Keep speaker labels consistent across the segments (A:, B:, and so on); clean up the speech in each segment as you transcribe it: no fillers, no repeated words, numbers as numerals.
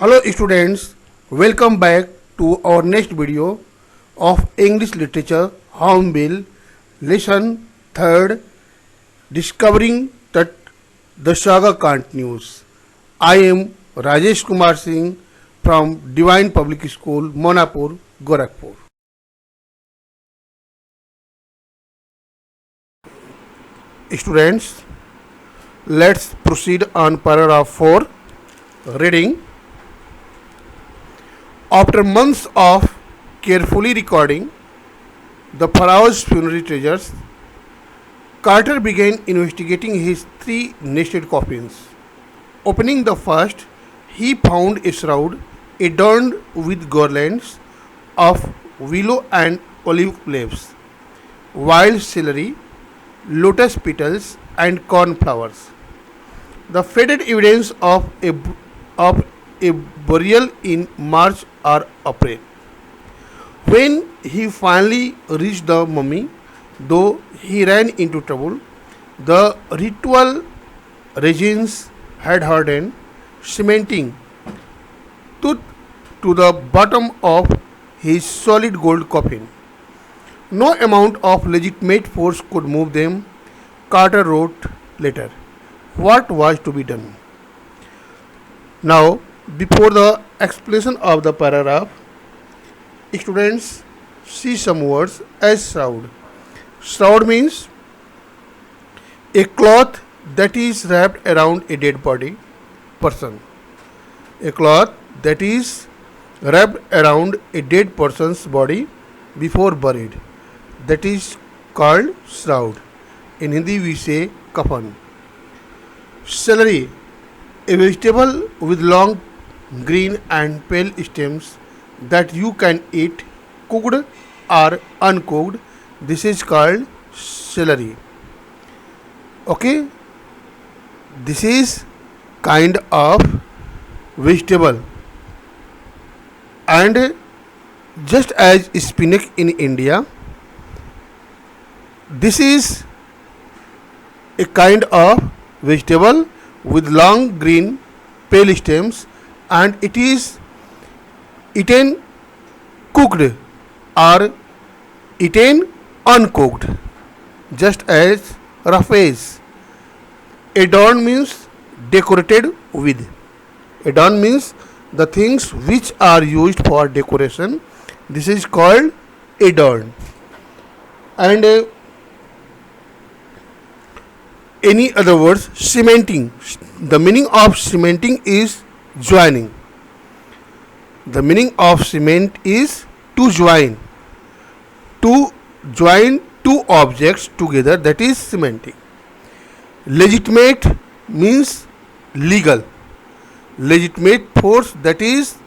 A: Hello students, welcome back to our next video of English Literature Hornbill Lesson 3rd Discovering that the Saga Continues. I am Rajesh Kumar Singh from Divine Public School, Monapur, Gorakhpur. Students, let's proceed on paragraph 4 reading. After months of carefully recording the Pharaoh's funerary treasures, Carter began investigating his three nested coffins. Opening the first, he found a shroud adorned with garlands of willow and olive leaves, wild celery, lotus petals, and cornflowers. The faded evidence of a burial in March or April. When he finally reached the mummy, though he ran into trouble, the ritual resins had hardened, cementing tooth to the bottom of his solid gold coffin. No amount of legitimate force could move them, Carter wrote later. What was to be done? Now, before the explanation of the paragraph, students see some words as shroud. Shroud means a cloth that is wrapped around a dead body person. A cloth that is wrapped around a dead person's body before buried. That is called shroud. In Hindi we say kafan. Celery, a vegetable with long green and pale stems that you can eat cooked or uncooked. This is called celery. Okay, this is kind of vegetable, and just as spinach in India, this is a kind of vegetable with long green pale stems, and it is eaten cooked or eaten uncooked, just as rafes. Adorn means decorated with. Adorn means the things which are used for decoration. This is called adorn. And any other words, cementing. The meaning of cementing is joining. The meaning of cement is to join. To join two objects together, that is cementing. Legitimate means legal. Legitimate force, that is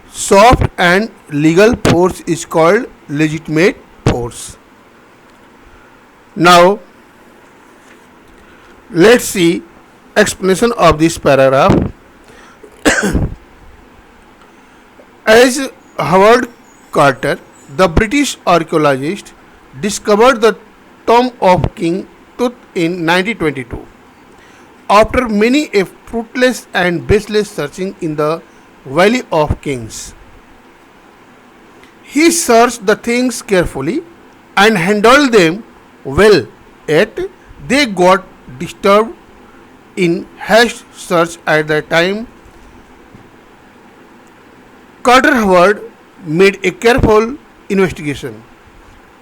A: soft and legal force, is called legitimate force. Now, let's see explanation of this paragraph. As Howard Carter, the British archaeologist, discovered the tomb of King Tut in 1922. After many a fruitless and baseless searching in the Valley of Kings, he searched the things carefully and handled them well, yet they got disturbed in haste search at the time. Carter Howard made a careful investigation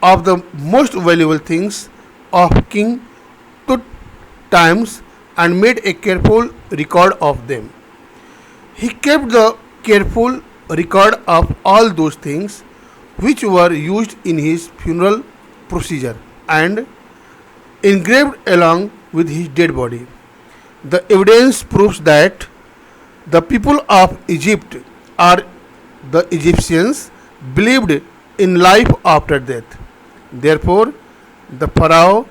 A: of the most valuable things of King Tut times and made a careful record of them. He kept the careful record of all those things which were used in his funeral procedure and engraved along with his dead body. The evidence proves that the people of Egypt, or the Egyptians, believed in life after death. Therefore, the Pharaoh's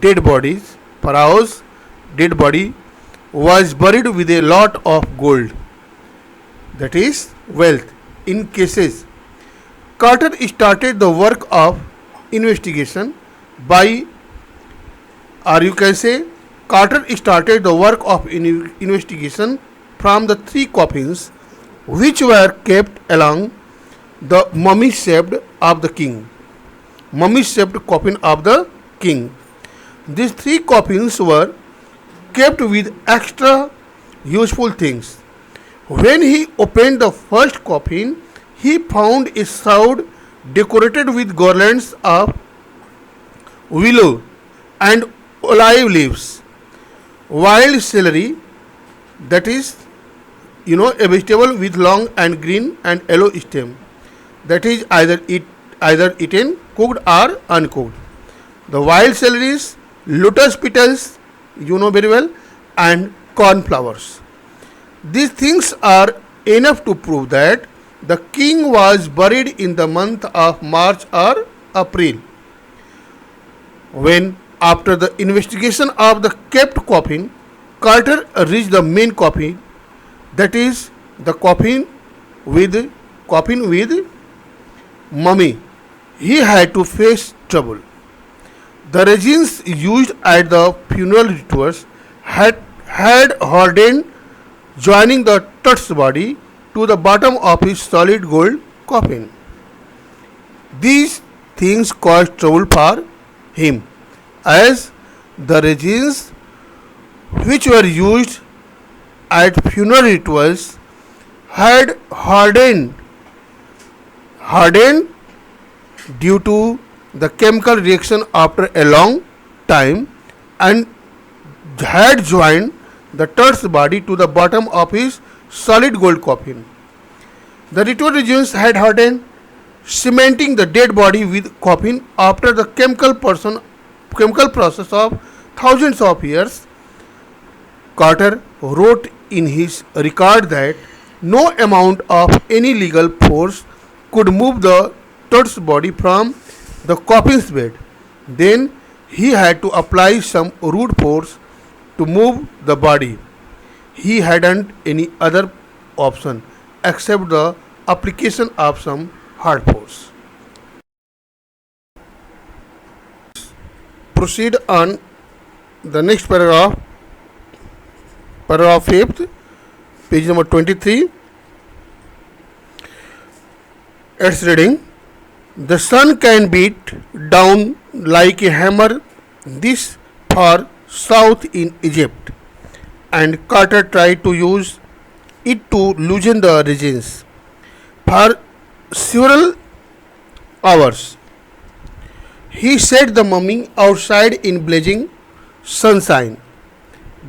A: dead body was buried with a lot of gold, that is wealth. In cases, Carter started the work of investigation by, or you can say, Carter started the work of investigation from the three coffins which were kept along the mummy shaped of the king. Mummy shaped coffin of the king. These three coffins were kept with extra useful things. When he opened the first coffin, he found a shroud decorated with garlands of willow and olive leaves, wild celery, that is, a vegetable with long and green and yellow stem, that is either eaten, cooked or uncooked. The wild celeries, lotus petals, very well, and cornflowers. These things are enough to prove that the king was buried in the month of March or April. When, after the investigation of the kept coffin, Carter reached the main coffin, that is the coffin with mummy, he had to face trouble. The resins used at the funeral rituals had hardened, joining the Tut's body to the bottom of his solid gold coffin. These things caused trouble for him, as the resins which were used at funeral rituals had hardened due to the chemical reaction after a long time, and had joined the Tut's body to the bottom of his solid gold coffin. The ritual resins had hardened, cementing the dead body with coffin after the chemical process of thousands of years. Carter wrote in his record that no amount of any legal force could move the Tut's body from the coffin's bed. Then he had to apply some rude force to move the body. He hadn't any other option except the application of some hard force. Proceed on the next paragraph, paragraph 5th, page number 23. It's reading. The sun can beat down like a hammer this far south in Egypt, and Carter tried to use it to loosen the resins. For several hours, he set the mummy outside in blazing sunshine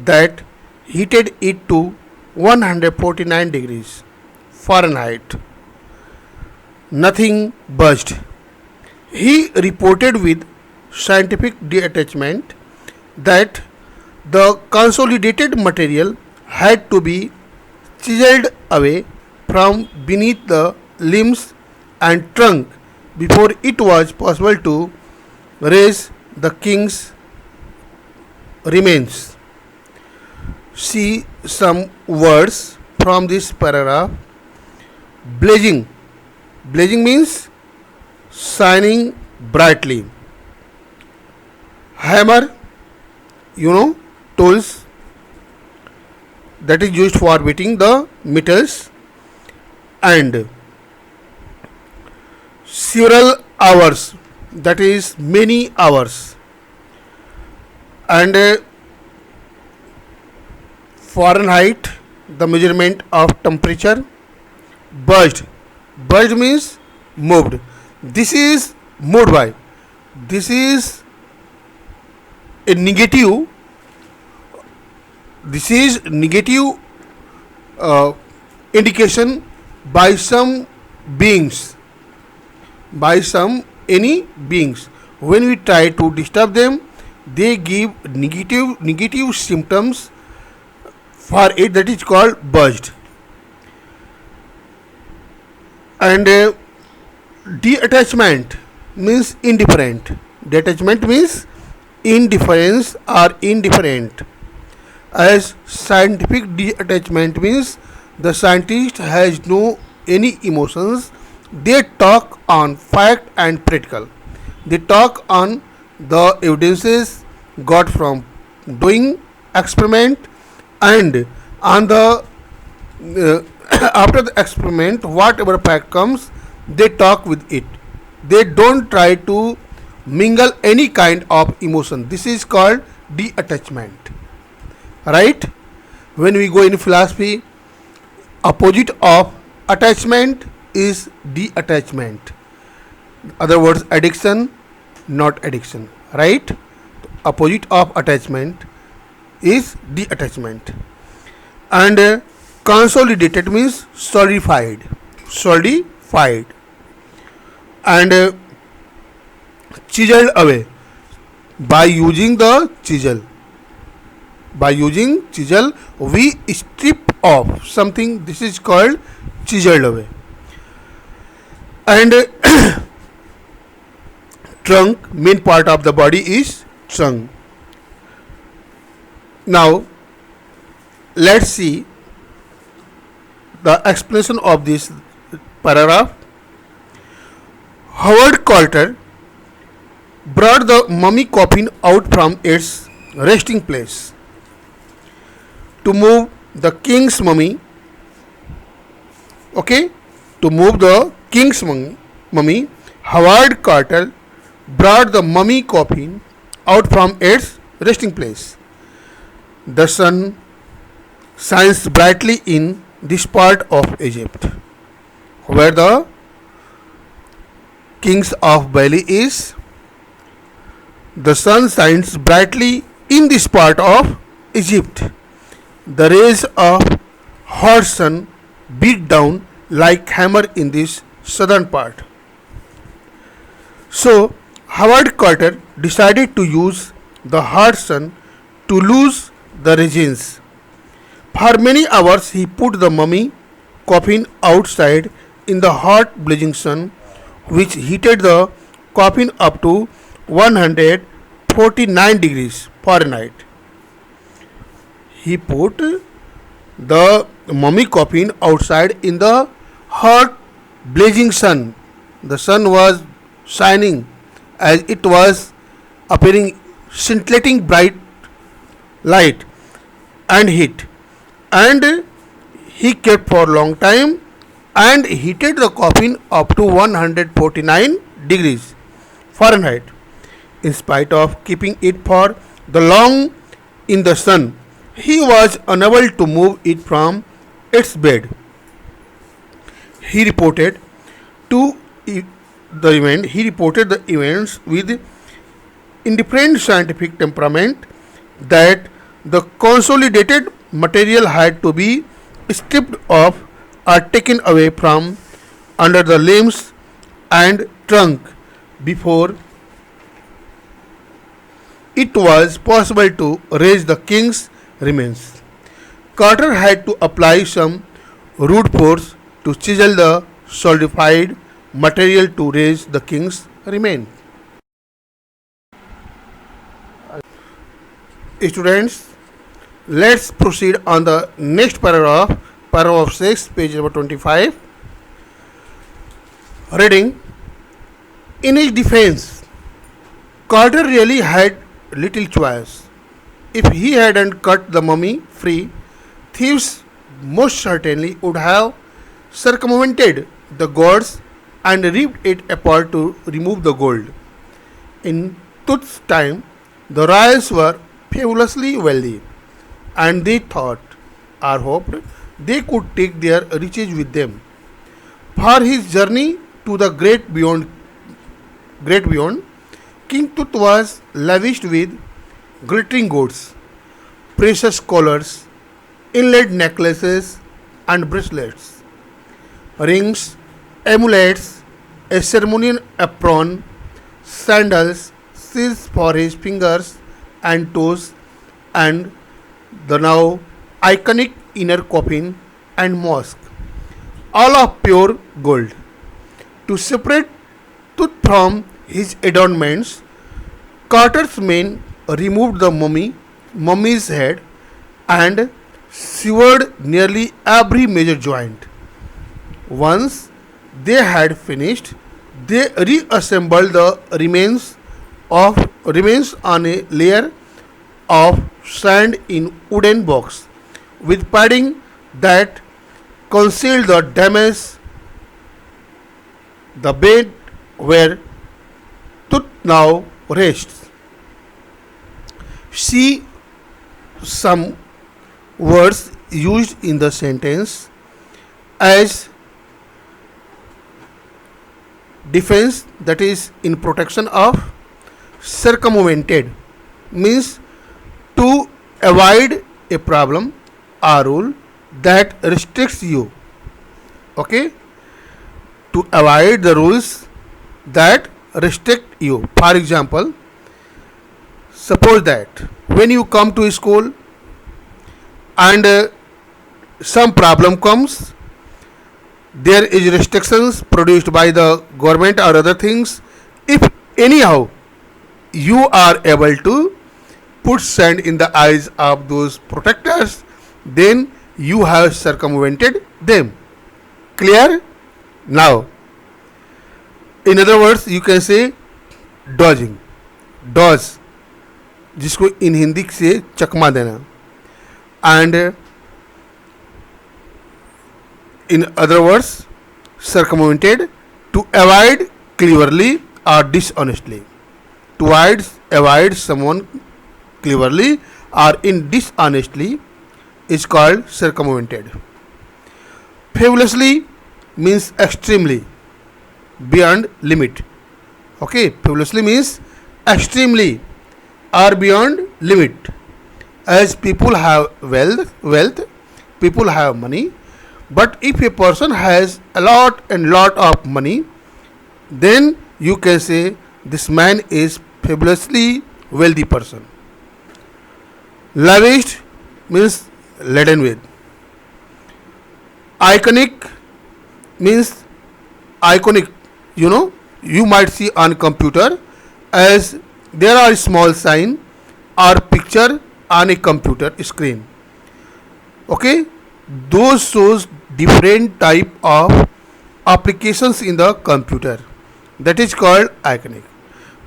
A: that heated it to 149 degrees Fahrenheit. Nothing budged. He reported with scientific detachment that the consolidated material had to be chiseled away from beneath the limbs and trunk before it was possible to raise the king's remains. See some words from this paragraph. Blazing. Blazing means shining brightly. Hammer, tools that is used for beating the metals, and several hours, that is many hours, and Fahrenheit, the measurement of temperature. Buzzed means moved. This is moved by. This is a negative. This is negative indication by some beings, by some any beings. When we try to disturb them, they give negative symptoms for it, that is called buzzed. And detachment means indifferent. Detachment means indifference or indifferent. As scientific detachment means the scientist has no any emotions. They talk on fact and practical. They talk on the evidences got from doing experiment and on the Uh, after the experiment, whatever fact comes, they talk with it. They don't try to mingle any kind of emotion. This is called detachment, right? When we go in philosophy, opposite of attachment is detachment. Other words, addiction, not addiction, right? Opposite of attachment is detachment. And consolidated means solidified, and chiseled away by using the chisel. By using chisel, we strip off something. This is called chiseled away. And trunk, main part of the body is trunk. Now let's see the explanation of this paragraph. Howard Carter brought the mummy coffin out from its resting place to move the king's mummy. Okay, to move the king's mummy, Howard Carter brought the mummy coffin out from its resting place. The sun shines brightly in this part of Egypt, where the kings of Bali is. The sun shines brightly in this part of Egypt. The rays of hot sun beat down like hammer in this southern part. So Howard Carter decided to use the hot sun to lose the regions. For many hours he put the mummy coffin outside in the hot blazing sun, which heated the coffin up to 149 degrees Fahrenheit. He put the mummy coffin outside in the hot blazing sun. The sun was shining as it was appearing scintillating bright light and heat, and he kept for a long time and heated the coffin up to 149 degrees Fahrenheit. In spite of keeping it for the long in the sun, he was unable to move it from its bed. He reported to he reported the events with indifferent scientific temperament that the consolidated material had to be stripped off or taken away from under the limbs and trunk before it was possible to raise the king's remains. Carter had to apply some rude force to chisel the solidified material to raise the king's remains. Students, let's proceed on the next paragraph, paragraph 6, page number 25. Reading. In his defense, Carter really had little choice. If he hadn't cut the mummy free, thieves most certainly would have circumvented the gods and ripped it apart to remove the gold. In Tut's time, the royals were fabulously wealthy, and they thought or hoped they could take their riches with them. For his journey to the great beyond, King Tut was lavished with glittering goods, precious collars, inlaid necklaces and bracelets, rings, amulets, a ceremonial apron, sandals, seals for his fingers and toes, and the now iconic inner coffin and mosque, all of pure gold. To separate Tut from his adornments, Carter's men removed the mummy's head and severed nearly every major joint. Once they had finished, they reassembled the remains on a layer of sand in wooden box with padding that conceal the damage, the bed where Tut now rests. See some words used in the sentence as defense, that is in protection of. Circumvented means to avoid a problem or rule that restricts you. Okay, to avoid the rules that restrict you. For example, suppose that when you come to school and some problem comes, there is restrictions produced by the government or other things. If anyhow you are able to put sand in the eyes of those protectors, then you have circumvented them. Clear? Now, in other words, you can say dodging, dodge, जिसको इन हिंदी से चकमा देना, and in other words, circumvented, to avoid cleverly or dishonestly. To avoid someone cleverly or in dishonestly is called circumvented. Fabulously means extremely, beyond limit. Okay, fabulously means extremely or beyond limit. As people have wealth, people have money. But if a person has a lot of money, then you can say this man is fabulously wealthy person. Lavished means laden with. Iconic means iconic. You might see on computer as there are small sign or picture on a computer screen. Okay, those shows different type of applications in the computer. That is called iconic.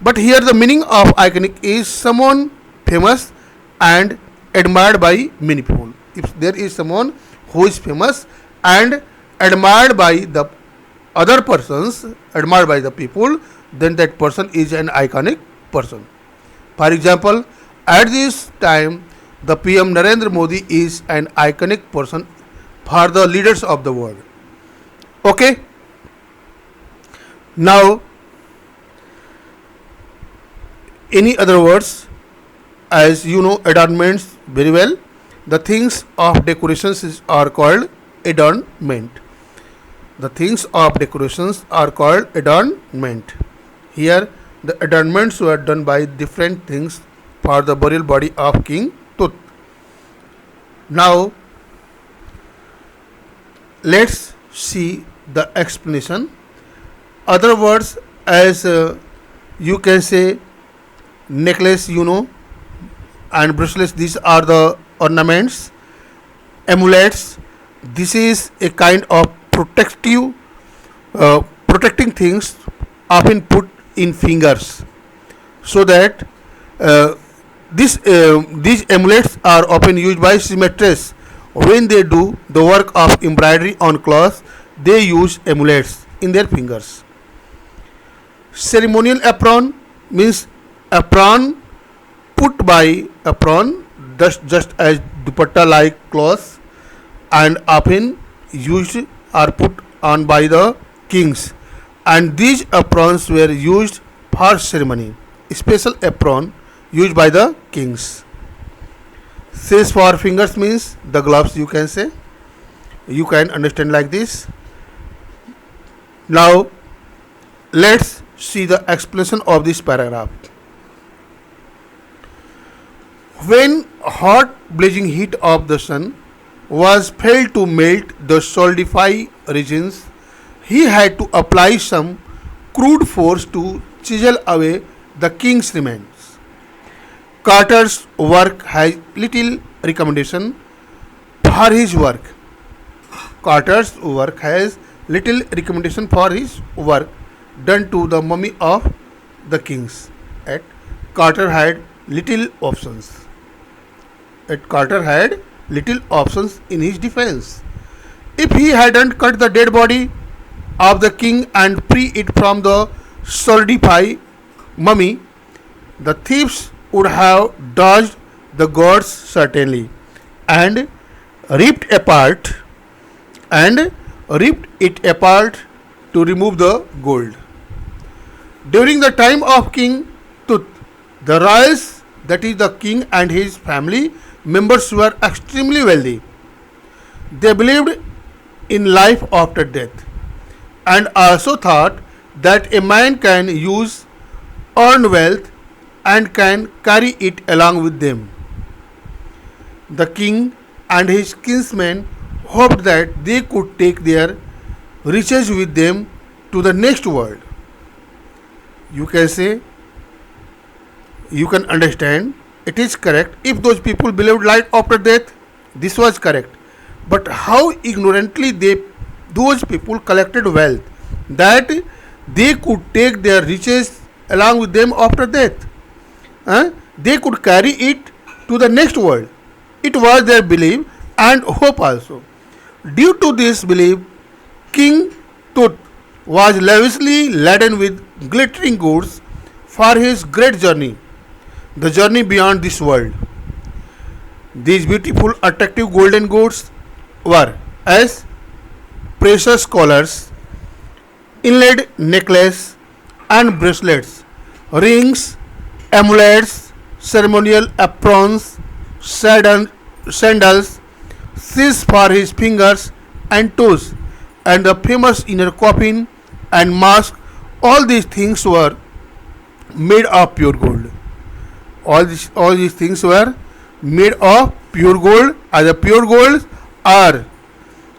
A: But here the meaning of iconic is someone famous and admired by many people. If there is someone who is famous and admired by the other persons, admired by the people, then that person is an iconic person. For example, at this time, the PM Narendra Modi is an iconic person for the leaders of the world. Okay? Now, any other words, as you know adornments very well, the things of decorations are called adornment. The things of decorations are called adornment. Here the adornments were done by different things for the burial body of King Tut. Now let's see the explanation. Other words, as you can say necklace, and bracelets, these are the ornaments. Amulets, this is a kind of protecting things, often put in fingers, so that these amulets are often used by seamstresses. When they do the work of embroidery on cloth, they use amulets in their fingers. Ceremonial apron means apron put by apron, just as dupatta like cloth, and often used or put on by the kings. And these aprons were used for ceremony. Special apron used by the kings. Says for fingers means the gloves, you can say. You can understand like this. Now let's see the explanation of this paragraph. When hot blazing heat of the sun was felt to melt the solidify regions, he had to apply some crude force to chisel away the king's remains. Carter's work has little recommendation for his work. Carter's work has little recommendation for his work done to the mummy of the kings. At Carter had little options. Carter had little options in his defense. If he hadn't cut the dead body of the king and free it from the solidified mummy, the thieves would have dodged the gods certainly and ripped apart and ripped it apart to remove the gold. During the time of King Tut, the royals, that is the king and his family members, were extremely wealthy. They believed in life after death and also thought that a man can use earned wealth and can carry it along with them. The king and his kinsmen hoped that they could take their riches with them to the next world. You can say, you can understand, it is correct. If those people believed life after death, this was correct. But how ignorantly those people collected wealth that they could take their riches along with them after death. They could carry it to the next world. It was their belief and hope also. Due to this belief, King Tut was lavishly laden with glittering goods for his great journey, the journey beyond this world. These beautiful, attractive golden goods were as precious collars, inlaid necklace and bracelets, rings, amulets, ceremonial aprons, sandals, seals for his fingers and toes, and the famous inner coffin and mask. All these things were made of pure gold. All these things were made of pure gold, and the pure gold are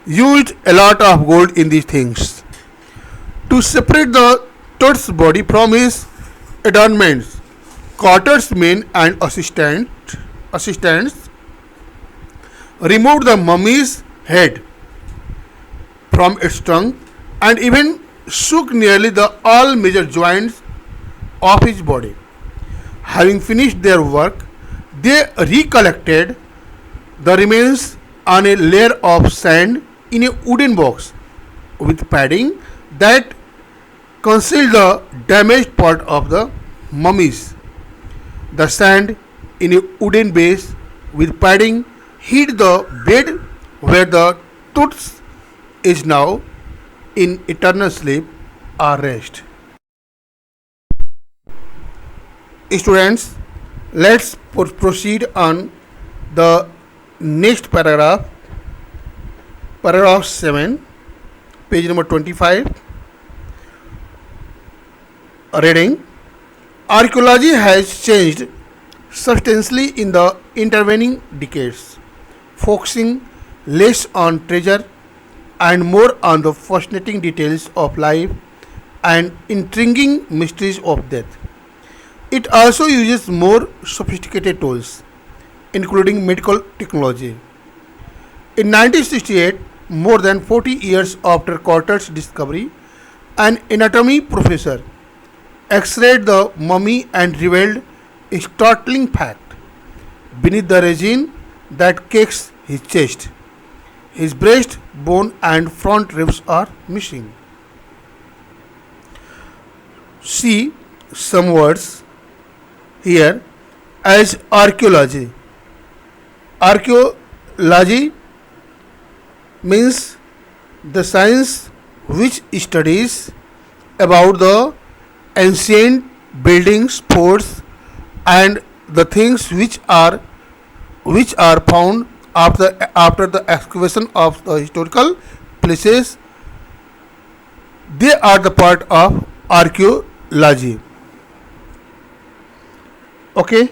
A: used a lot of gold in these things. To separate the Tut's body from his adornments, Carter's men and assistants removed the mummy's head from its trunk and even shook nearly the all major joints of his body. Having finished their work, they recollected the remains on a layer of sand in a wooden box with padding that concealed the damaged part of the mummies. The sand in a wooden base with padding hid the bed where the Tuts is now in eternal sleep or rest. Students, let's proceed on the next paragraph, paragraph 7, page number 25. Reading: archaeology has changed substantially in the intervening decades, focusing less on treasure and more on the fascinating details of life and intriguing mysteries of death. It also uses more sophisticated tools, including medical technology. In 1968, more than 40 years after Carter's discovery, an anatomy professor x-rayed the mummy and revealed a startling fact. Beneath the resin that cakes his chest, his breast bone and front ribs are missing. See some words here as archaeology. Archaeology means the science which studies about the ancient buildings, forts, and the things which are found after the excavation of the historical places. They are the part of archaeology. Okay,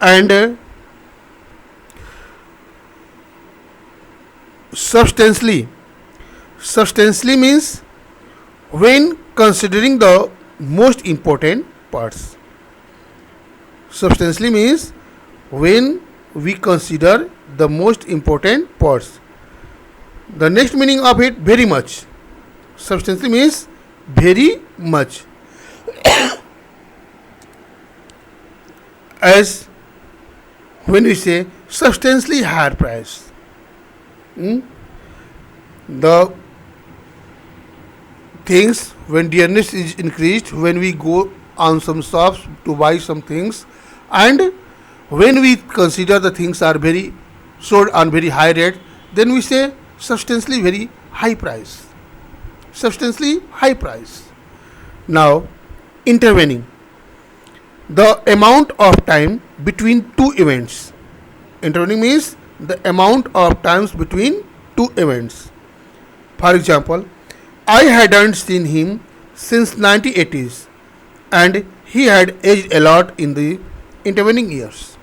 A: and substantially means when considering the most important parts. Substantially means when we consider the most important parts. The next meaning of it, very much. Substantially means very much. As when we say substantially higher price. Hmm? The things when dearness is increased, when we go on some shops to buy some things, and when we consider the things are very sold on very high rate, then we say substantially very high price. Substantially high price. Now, intervening. The amount of time between two events. Intervening means the amount of times between two events. For example, I hadn't seen him since 1980s and he had aged a lot in the intervening years.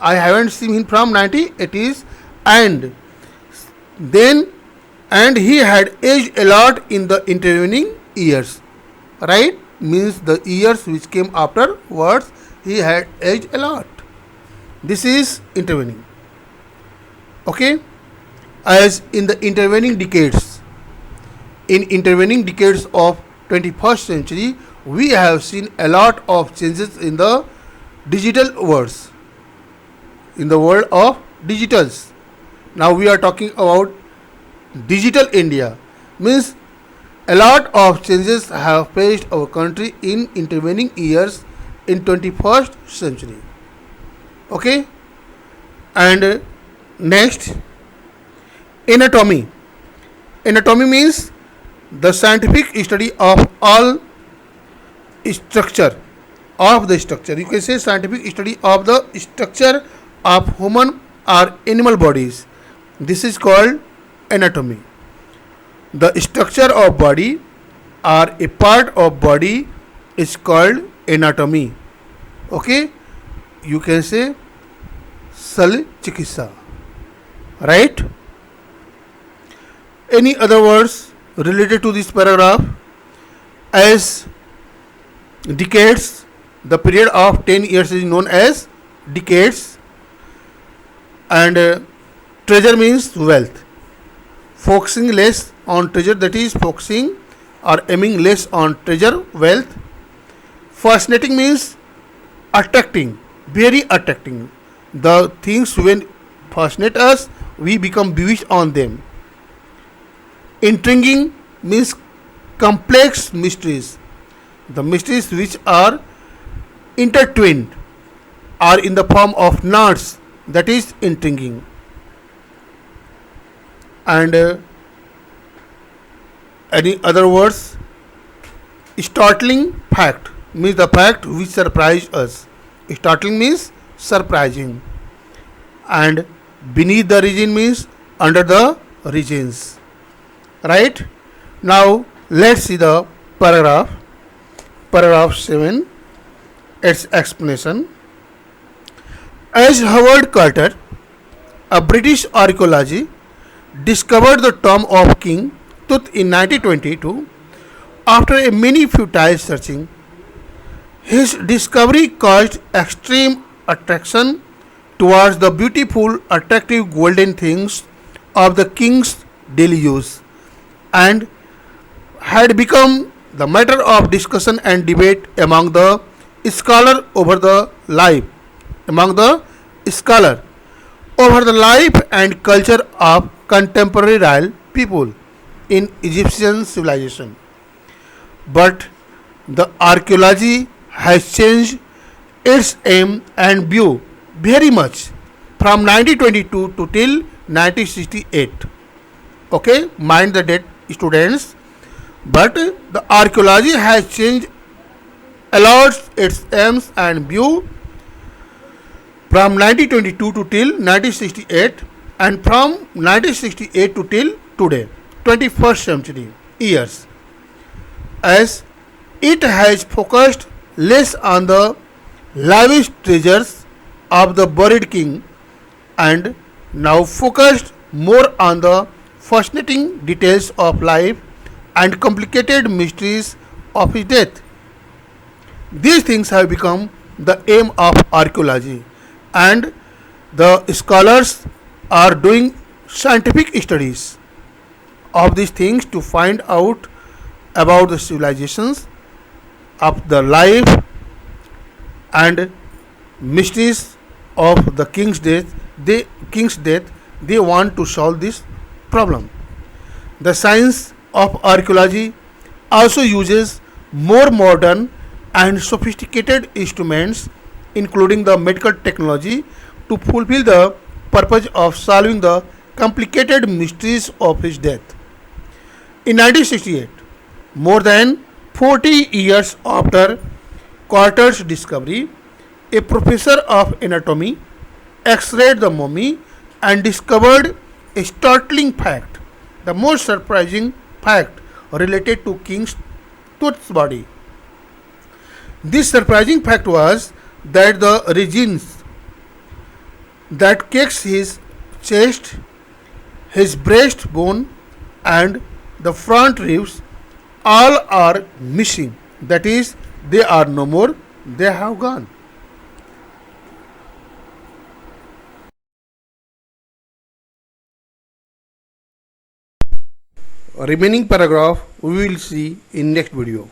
A: I haven't seen him from 1980s and then and he had aged a lot in the intervening years. Right? Means the years which came afterwards he had aged a lot. This is intervening. Okay? As in the intervening decades. In intervening decades of 21st century, we have seen a lot of changes in the digital worlds. In the world of digitals. Now we are talking about digital India. Means a lot of changes have faced our country in intervening years in 21st century. Okay? And next, anatomy. Anatomy means the scientific study of all structure of the structure. You can say scientific study of the structure of human or animal bodies. This is called anatomy. The structure of body or a part of body is called anatomy. Okay? You can say Sal Chikitsa. Right? Any other words related to this paragraph? As decades, the period of 10 years is known as decades, and treasure means wealth. Focusing less on treasure, that is focusing or aiming less on treasure, wealth. Fascinating means attracting, very attracting. The things when fascinate us, we become bewitched on them. Intriguing means complex mysteries. The mysteries which are intertwined are in the form of knots, that is intriguing. And any other words? Startling fact means the fact which surprised us. Startling means surprising. And beneath the region means under the regions. Right? Now let's see the paragraph. Paragraph 7, its explanation. As Howard Carter, a British archaeologist, discovered the tomb of King Tut in 1922, after a many futile searching, his discovery caused extreme attraction towards the beautiful, attractive golden things of the king's daily use, and had become the matter of discussion and debate among the scholar over the life among the scholar over the life and culture of contemporary royal people in Egyptian civilization. But the archaeology has changed its aim and view very much from 1922 to till 1968. Okay, mind the date, students. But the archaeology has changed a lot its aims and view from 1922 to till 1968, and from 1968 to till today, 21st century years, as it has focused less on the lavish treasures of the buried king and now focused more on the fascinating details of life and complicated mysteries of his death. These things have become the aim of archaeology, and the scholars are doing scientific studies of these things to find out about the civilizations of the life and mysteries of the king's death. they want to solve this problem. The science of archaeology also uses more modern and sophisticated instruments, including the medical technology, to fulfill the purpose of solving the complicated mysteries of his death. In 1968, more than 40 years after Carter's discovery, a professor of anatomy x-rayed the mummy and discovered a startling fact, the most surprising fact related to King Tut's body. This surprising fact was that the regions that cakes his chest, his breastbone, and the front ribs all are missing. That is, they are no more, they have gone. Remaining paragraph we will see in next video.